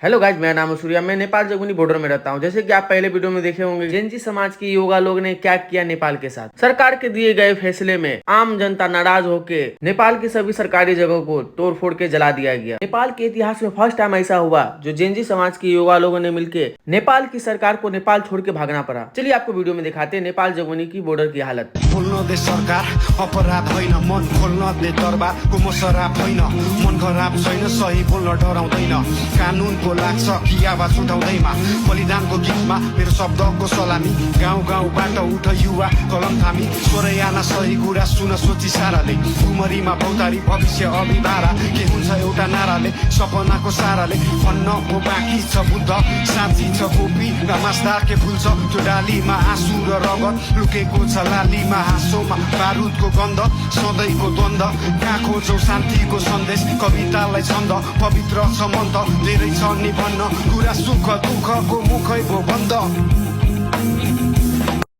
Hello guys, मेरा नाम है सूर्या। मैं नेपाल जगुनी बॉर्डर में रहता हूं। जैसे कि आप पहले वीडियो में देखे होंगे, जेनजी समाज की युवा लोग ने क्या किया नेपाल के साथ। सरकार के दिए गए फैसले में आम जनता नाराज होके नेपाल की सभी सरकारी जगहों को तोड़ फोड़ के जला दिया गया। नेपाल के इतिहास में फर्स्ट टाइम ऐसा हुआ जो जेनजी समाज की युवा लोगों ने मिलकर नेपाल की सरकार को नेपाल छोड़ के भागना पड़ा। चलिए आपको वीडियो में दिखाते हैं नेपाल जगुनी की बॉर्डर की हालत। बोल्न दे सरकार अपराध होइन, मन खोल्न दे दरबारको म सराप होइन, मन खराब छैन, सही बोल्न डराउँदैन, कानुनको लाग्छ कि आवाज उठाउँदैमा, बलिदानको गीतमा मेरो शब्दको सलामी, गाउँ गाउँबाट उठ युवा कलम थामी, स्वरयाना सही कुरा सुन सोची साराले, उमरीमा भौतारी भविष्य अभिभारा, के हुन्छ एउटा नाराले, सपनाको साराले, भन्नको बाँकी छ बुद्ध, साँची छ कोपी, घामास्दा के फुल्छ त्यो डालीमा, आँसु र रगत लुकेको छ लालीमा, हाँसोमा बारुदको गन्ध, सधैँको द्वन्द, कहाँ खोजौ शान्तिको सन्देश, कवितालाई छन्द, पवित्र छ मन्त, धेरै छ नि भन्न, कुरा सुख दुःखको मुखैको बन्द।